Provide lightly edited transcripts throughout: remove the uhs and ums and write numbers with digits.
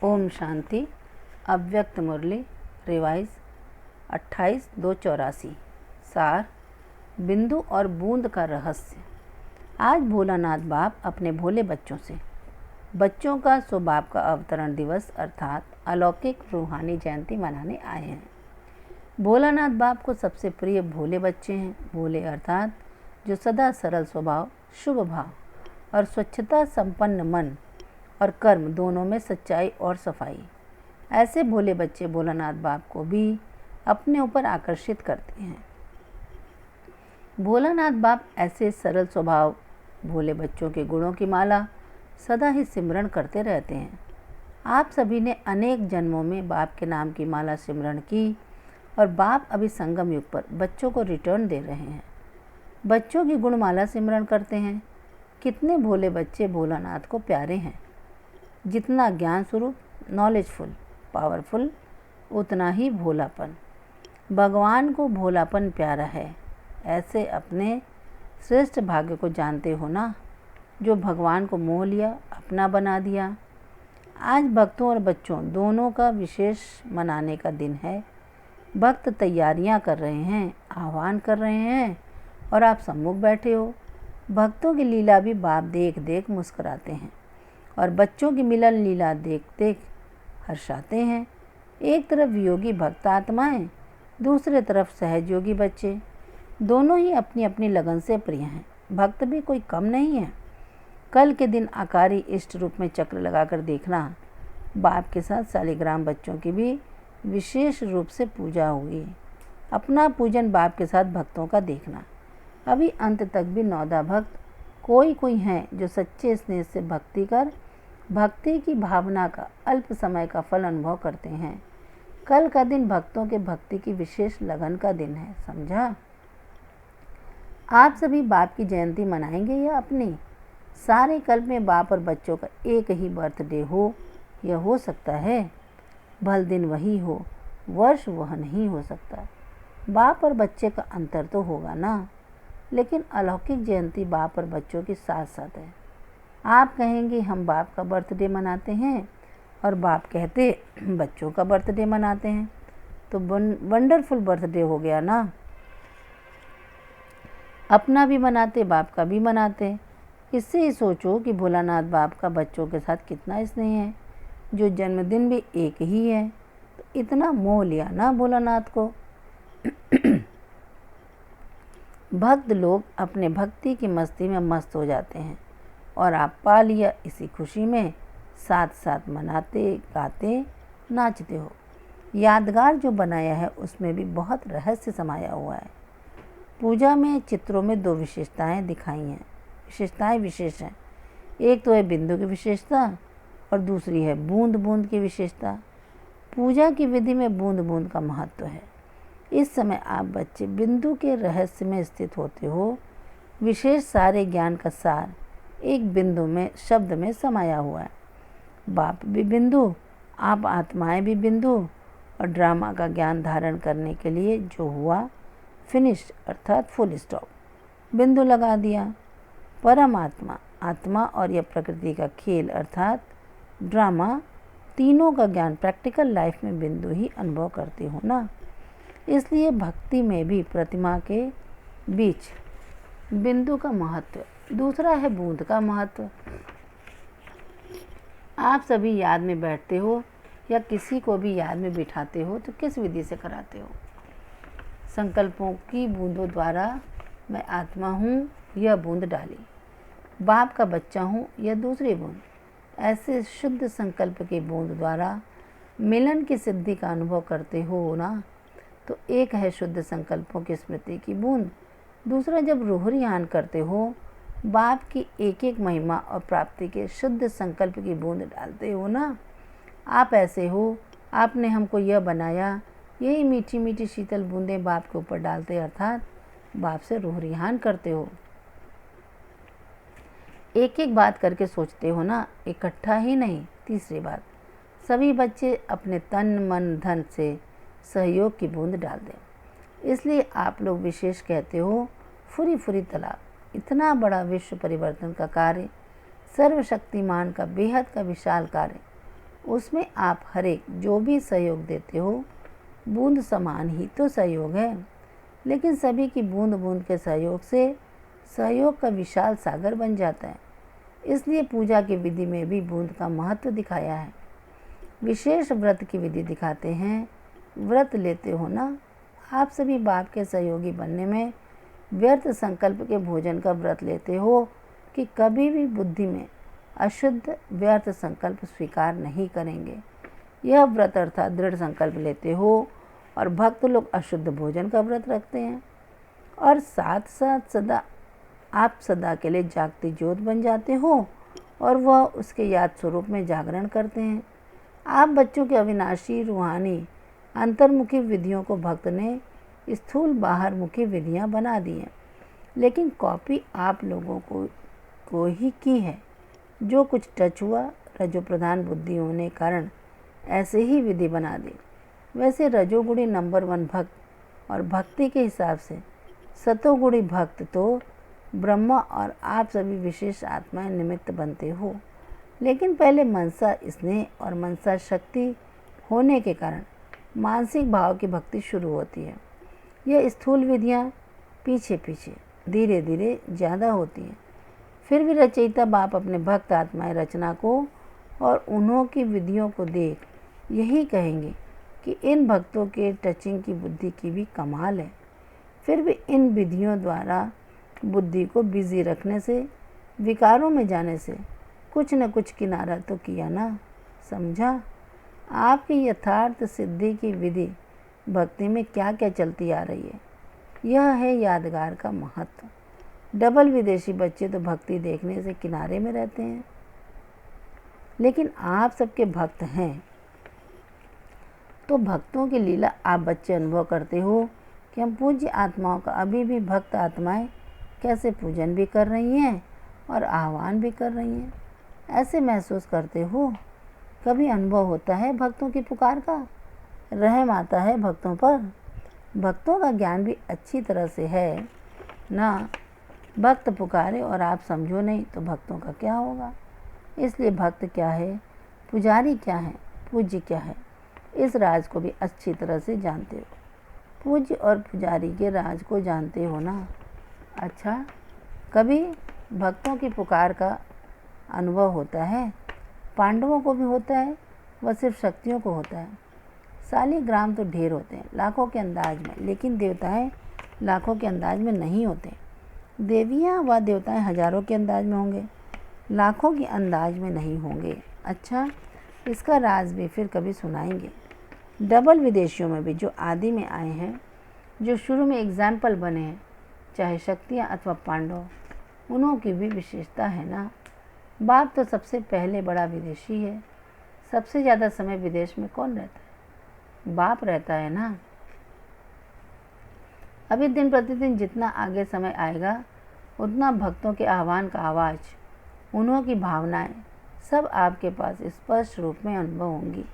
ओम शांति। अव्यक्त मुरली रिवाइज 28/2/84। सार, बिंदु और बूंद का रहस्य। आज भोलानाथ बाप अपने भोले बच्चों का स्वबाप का अवतरण दिवस अर्थात अलौकिक रूहानी जयंती मनाने आए हैं। भोलानाथ बाप को सबसे प्रिय भोले बच्चे हैं। भोले अर्थात जो सदा सरल स्वभाव, शुभ भाव और स्वच्छता संपन्न मन और कर्म दोनों में सच्चाई और सफाई। ऐसे भोले बच्चे भोलानाथ बाप को भी अपने ऊपर आकर्षित करते हैं। भोलानाथ बाप ऐसे सरल स्वभाव भोले बच्चों के गुणों की माला सदा ही सिमरण करते रहते हैं। आप सभी ने अनेक जन्मों में बाप के नाम की माला सिमरण की और बाप अभी संगम युग पर बच्चों को रिटर्न दे रहे हैं। बच्चों की गुणमाला सिमरण करते हैं। कितने भोले बच्चे भोलानाथ को प्यारे हैं। जितना ज्ञान स्वरूप, नॉलेजफुल, पावरफुल, उतना ही भोलापन। भगवान को भोलापन प्यारा है। ऐसे अपने श्रेष्ठ भाग्य को जानते हो ना, जो भगवान को मोह लिया, अपना बना दिया। आज भक्तों और बच्चों दोनों का विशेष मनाने का दिन है। भक्त तैयारियां कर रहे हैं, आह्वान कर रहे हैं और आप सम्मुख बैठे हो। भक्तों की लीला भी बाप देख देख मुस्कुराते हैं और बच्चों की मिलन लीला देख देख हर्षाते हैं। एक तरफ योगी भक्त आत्माएं, दूसरे तरफ सहज योगी बच्चे। दोनों ही अपनी अपनी लगन से प्रिय हैं। भक्त भी कोई कम नहीं है। कल के दिन आकारी इष्ट रूप में चक्र लगाकर देखना। बाप के साथ शालिग्राम बच्चों की भी विशेष रूप से पूजा होगी। अपना पूजन बाप के साथ भक्तों का देखना। अभी अंत तक भी 9 भक्त कोई हैं जो सच्चे स्नेह से भक्ति कर भक्ति की भावना का अल्प समय का फल अनुभव करते हैं। कल का दिन भक्तों के भक्ति की विशेष लगन का दिन है, समझा। आप सभी बाप की जयंती मनाएंगे या अपनी? सारे कल्प में बाप और बच्चों का एक ही बर्थडे हो, यह हो सकता है। भल दिन वही हो, वर्ष वह नहीं हो सकता। बाप और बच्चे का अंतर तो होगा ना, लेकिन अलौकिक जयंती बाप और बच्चों के साथ साथ है। आप कहेंगे हम बाप का बर्थडे मनाते हैं और बाप कहते बच्चों का बर्थडे मनाते हैं, तो वंडरफुल बर्थडे हो गया ना। अपना भी मनाते, बाप का भी मनाते। इससे ही सोचो कि भोलानाथ बाप का बच्चों के साथ कितना स्नेह है। जो जन्मदिन भी एक ही है, तो इतना मोह लिया ना भोलानाथ को। भक्त लोग अपने भक्ति की मस्ती में मस्त हो जाते हैं और आप पा लिया इसी खुशी में साथ साथ मनाते, गाते, नाचते हो। यादगार जो बनाया है उसमें भी बहुत रहस्य समाया हुआ है। पूजा में चित्रों में 2 विशेषताएं दिखाई हैं। विशेषताएं विशेष हैं। एक तो है बिंदु की विशेषता और दूसरी है बूंद बूंद की विशेषता। पूजा की विधि में बूंद बूंद का महत्व है। इस समय आप बच्चे बिंदु के रहस्य में स्थित होते हो। विशेष सारे ज्ञान का सार एक बिंदु में, शब्द में समाया हुआ है। बाप भी बिंदु, आप आत्माएं भी बिंदु और ड्रामा का ज्ञान धारण करने के लिए जो हुआ फिनिश अर्थात फुल स्टॉप, बिंदु लगा दिया। परमात्मा, आत्मा और यह प्रकृति का खेल अर्थात ड्रामा, तीनों का ज्ञान प्रैक्टिकल लाइफ में बिंदु ही अनुभव करते हो ना। इसलिए भक्ति में भी प्रतिमा के बीच बिंदु का महत्व। दूसरा है बूंद का महत्व। आप सभी याद में बैठते हो या किसी को भी याद में बिठाते हो तो किस विधि से कराते हो? संकल्पों की बूंदों द्वारा। मैं आत्मा हूँ, यह बूंद डाली। बाप का बच्चा हूँ, यह दूसरी बूंद। ऐसे शुद्ध संकल्प की बूंद द्वारा मिलन की सिद्धि का अनुभव करते हो ना। तो एक है शुद्ध संकल्पों की स्मृति की बूंद। दूसरा जब रूहरियान करते हो, बाप की एक एक महिमा और प्राप्ति के शुद्ध संकल्प की बूंद डालते हो ना। आप ऐसे हो, आपने हमको यह बनाया, यही मीठी मीठी शीतल बूंदें बाप के ऊपर डालते अर्थात बाप से रूहरियान करते हो। एक एक बात करके सोचते हो ना, इकट्ठा ही नहीं। तीसरी बात, सभी बच्चे अपने तन मन धन से सहयोग की बूंद डाल दें। इसलिए आप लोग विशेष कहते हो फुरी फुरी तालाब। इतना बड़ा विश्व परिवर्तन का कार्य, सर्वशक्तिमान का बेहद का विशाल कार्य उसमें आप हर एक जो भी सहयोग देते हो, बूंद समान ही तो सहयोग है, लेकिन सभी की बूंद बूंद के सहयोग से सहयोग का विशाल सागर बन जाता है। इसलिए पूजा की विधि में भी बूंद का महत्व दिखाया है। विशेष व्रत की विधि दिखाते हैं। व्रत लेते हो ना, आप सभी बाप के सहयोगी बनने में व्यर्थ संकल्प के भोजन का व्रत लेते हो कि कभी भी बुद्धि में अशुद्ध व्यर्थ संकल्प स्वीकार नहीं करेंगे। यह व्रत अर्थात दृढ़ संकल्प लेते हो। और भक्त लोग अशुद्ध भोजन का व्रत रखते हैं और साथ साथ आप सदा के लिए जागती ज्योत बन जाते हो और वह उसके याद स्वरूप में जागरण करते हैं। आप बच्चों के अविनाशी रूहानी अंतर्मुखी विधियों को भक्त ने स्थूल बाहरमुखी विधियां बना दी हैं, लेकिन कॉपी आप लोगों को ही की है। जो कुछ टच हुआ रजोप्रधान बुद्धि होने कारण ऐसे ही विधि बना दी। वैसे रजोगुणी नंबर 1 भक्त और भक्ति के हिसाब से सतोगुणी भक्त तो ब्रह्मा और आप सभी विशेष आत्माएं निमित्त बनते हो, लेकिन पहले मनसा स्नेह और मनसा शक्ति होने के कारण मानसिक भाव की भक्ति शुरू होती है। यह स्थूल विधियां पीछे पीछे धीरे धीरे ज़्यादा होती हैं। फिर भी रचयिता बाप अपने भक्त आत्माएं रचना को और उन्हों की विधियों को देख यही कहेंगे कि इन भक्तों के टचिंग की बुद्धि की भी कमाल है। फिर भी इन विधियों द्वारा बुद्धि को बिजी रखने से, विकारों में जाने से कुछ न कुछ किनारा तो किया ना, समझा? आपकी यथार्थ सिद्धि की विधि भक्ति में क्या क्या चलती आ रही है, यह है यादगार का महत्व। डबल विदेशी बच्चे तो भक्ति देखने से किनारे में रहते हैं, लेकिन आप सबके भक्त हैं तो भक्तों की लीला आप बच्चे अनुभव करते हो कि हम पूज्य आत्माओं का अभी भी भक्त आत्माएं कैसे पूजन भी कर रही हैं और आह्वान भी कर रही हैं। ऐसे महसूस करते हो। कभी अनुभव होता है भक्तों की पुकार का, रहम आता है भक्तों पर। भक्तों का ज्ञान भी अच्छी तरह से है ना। भक्त पुकारे और आप समझो नहीं तो भक्तों का क्या होगा। इसलिए भक्त क्या है, पुजारी क्या है, पूज्य क्या है, इस राज को भी अच्छी तरह से जानते हो। पूज्य और पुजारी के राज को जानते हो ना। अच्छा, कभी भक्तों की पुकार का अनुभव होता है? पांडवों को भी होता है, वह सिर्फ शक्तियों को होता है। शालिग्राम तो ढेर होते हैं लाखों के अंदाज में, लेकिन देवताएं लाखों के अंदाज में नहीं होते। देवियां व देवताएं हजारों के अंदाज में होंगे, लाखों के अंदाज में नहीं होंगे। अच्छा, इसका राज भी फिर कभी सुनाएंगे। डबल विदेशियों में भी जो आदि में आए हैं, जो शुरू में एग्जाम्पल बने हैं, चाहे शक्तियाँ अथवा पांडव, उन्हों की भी विशेषता है ना। बाप तो सबसे पहले बड़ा विदेशी है। सबसे ज़्यादा समय विदेश में कौन रहता है? बाप रहता है ना। अभी दिन प्रतिदिन जितना आगे समय आएगा उतना भक्तों के आह्वान का आवाज़, उन्हों की भावनाएं सब आपके पास स्पष्ट रूप में अनुभव होंगी।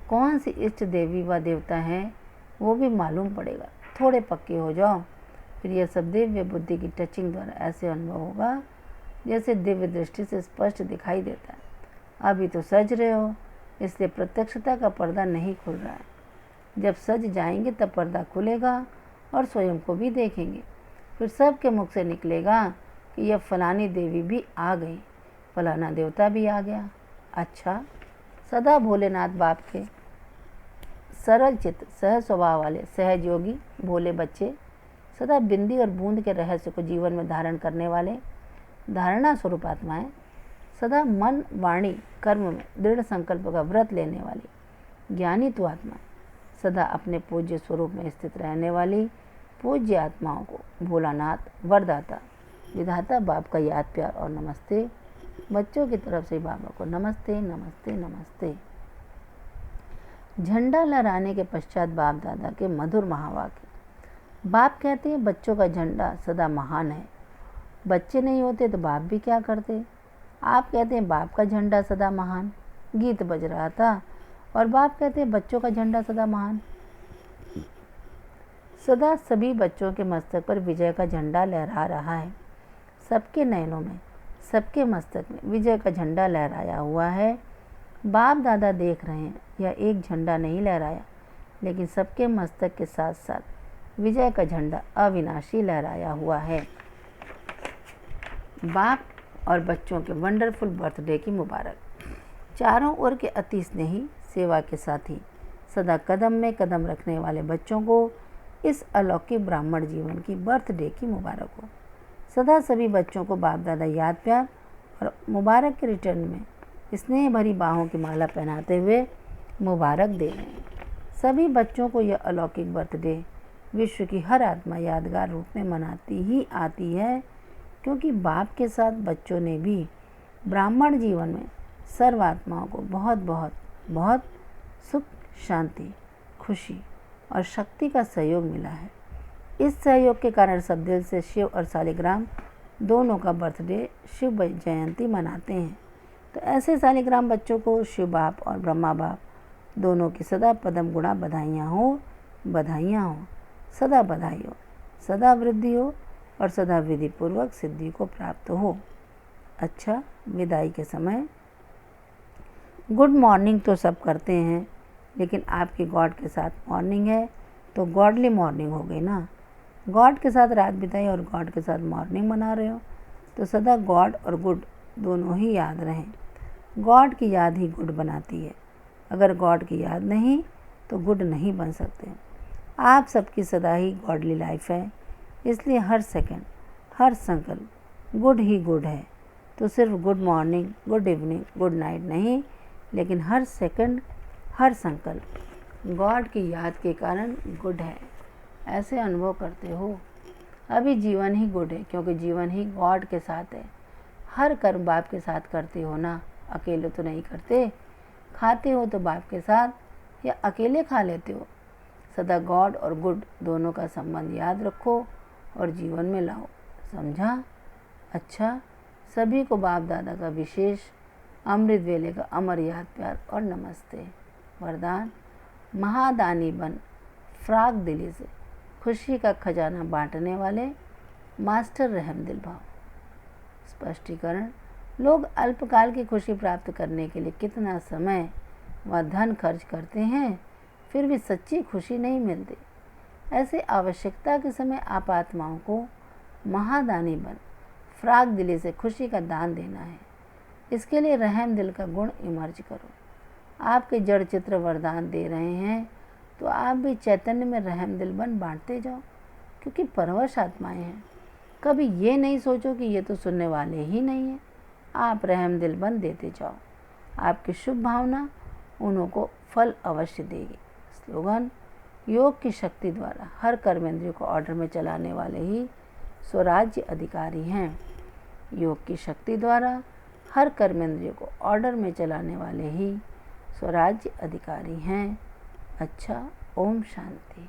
कौन सी इष्ट देवी व देवता हैं वो भी मालूम पड़ेगा। थोड़े पक्के हो जाओ, फिर यह सब दिव्य बुद्धि की टचिंग द्वारा ऐसे अनुभव होगा जैसे दिव्य दृष्टि से स्पष्ट दिखाई देता है। अभी तो सज रहे हो, इसलिए प्रत्यक्षता का पर्दा नहीं खुल रहा है। जब सज जाएंगे तब पर्दा खुलेगा और स्वयं को भी देखेंगे। फिर सबके मुख से निकलेगा कि यह फलानी देवी भी आ गई, फलाना देवता भी आ गया। अच्छा, सदा भोलेनाथ बाप के सरल चित्त सहज स्वभाव वाले सहज योगी भोले बच्चे, सदा बिंदी और बूंद के रहस्य को जीवन में धारण करने वाले धारणा स्वरूप आत्माएं, सदा मन वाणी कर्म में दृढ़ संकल्प का व्रत लेने वाली ज्ञानी तो आत्मा, सदा अपने पूज्य स्वरूप में स्थित रहने वाली पूज्य आत्माओं को भोलानाथ वरदाता विधाता बाप का याद प्यार और नमस्ते। बच्चों की तरफ से बाबा को नमस्ते नमस्ते नमस्ते। झंडा लहराने के पश्चात बाप दादा के मधुर महावाक्य। बाप कहते हैं बच्चों का झंडा सदा महान है। बच्चे नहीं होते तो बाप भी क्या करते। आप कहते हैं बाप का झंडा सदा महान। गीत बज रहा था और बाप कहते हैं बच्चों का झंडा सदा महान। सदा सभी बच्चों के मस्तक पर विजय का झंडा लहरा रहा है। सबके नयनों में, सबके मस्तक में विजय का झंडा लहराया हुआ है। बाप दादा देख रहे हैं, यह एक झंडा नहीं लहराया, लेकिन सबके मस्तक के साथ साथ विजय का झंडा अविनाशी लहराया हुआ है। बाप और बच्चों के वंडरफुल बर्थडे की मुबारक। चारों ओर के अति स्नेही, सेवा के साथी, सदा कदम में कदम रखने वाले बच्चों को इस अलौकिक ब्राह्मण जीवन की बर्थडे की मुबारक हो। सदा सभी बच्चों को बाप दादा याद, प्यार और मुबारक के रिटर्न में स्नेह भरी बाहों की माला पहनाते हुए मुबारक दे रहे हैं। सभी बच्चों को यह अलौकिक बर्थडे विश्व की हर आत्मा यादगार रूप में मनाती ही आती है, क्योंकि बाप के साथ बच्चों ने भी ब्राह्मण जीवन में सर्व आत्माओं को बहुत बहुत बहुत सुख, शांति, खुशी और शक्ति का सहयोग मिला है। इस सहयोग के कारण सब दिल से शिव और शालिग्राम दोनों का बर्थडे शिव जयंती मनाते हैं। तो ऐसे शालिग्राम बच्चों को शिव बाप और ब्रह्मा बाप दोनों की सदा पदम गुणा बधाइयाँ हो, बधाइयाँ हो, सदा बधाई हो, सदा वृद्धि हो और सदा विधि पूर्वक सिद्धि को प्राप्त हो। अच्छा, विदाई के समय गुड मॉर्निंग तो सब करते हैं, लेकिन आपकी गॉड के साथ मॉर्निंग है तो गॉडली मॉर्निंग हो गई ना। गॉड के साथ रात बिताई और गॉड के साथ मॉर्निंग मना रहे हो, तो सदा गॉड और गुड दोनों ही याद रहें। गॉड की याद ही गुड बनाती है। अगर गॉड की याद नहीं तो गुड नहीं बन सकते। आप सबकी सदा ही गॉडली लाइफ है, इसलिए हर सेकंड, हर संकल्प गुड ही गुड है। तो सिर्फ good morning, good evening, good night नहीं, लेकिन हर सेकंड, हर संकल्प गॉड की याद के कारण गुड है। ऐसे अनुभव करते हो। अभी जीवन ही गुड है, क्योंकि जीवन ही गॉड के साथ है। हर कर्म बाप के साथ करते हो ना, अकेले तो नहीं करते। खाते हो तो बाप के साथ या अकेले खा लेते हो। सदा गॉड और गुड दोनों का संबंध याद रखो और जीवन में लाओ। समझा? अच्छा, सभी को बाप दादा का विशेष अमृत वेले का अमर याद, प्यार और नमस्ते। वरदान: महादानी बन, फ्राक दिली से खुशी का खजाना बांटने वाले मास्टर रहमदिल भाव। स्पष्टीकरण: लोग अल्पकाल की खुशी प्राप्त करने के लिए कितना समय व धन खर्च करते हैं, फिर भी सच्ची खुशी नहीं मिलती। ऐसे आवश्यकता के समय आप आत्माओं को महादानी बन, फ्राक दिली से खुशी का दान देना है। इसके लिए रहम दिल का गुण इमर्ज करो। आपके जड़ चित्र वरदान दे रहे हैं, तो आप भी चैतन्य में रहम दिल बन बांटते जाओ, क्योंकि परवश आत्माएं हैं। कभी ये नहीं सोचो कि ये तो सुनने वाले ही नहीं हैं। आप रहम दिल बन देते जाओ। आपकी शुभ भावना उन्हों को फल अवश्य देगी। स्लोगन: योग की शक्ति द्वारा हर कर्मेंद्रिय को ऑर्डर में चलाने वाले ही स्वराज्य अधिकारी हैं। योग की शक्ति द्वारा हर कर्मेंद्रिय को ऑर्डर में चलाने वाले ही स्वराज्य अधिकारी हैं। अच्छा, ओम शांति।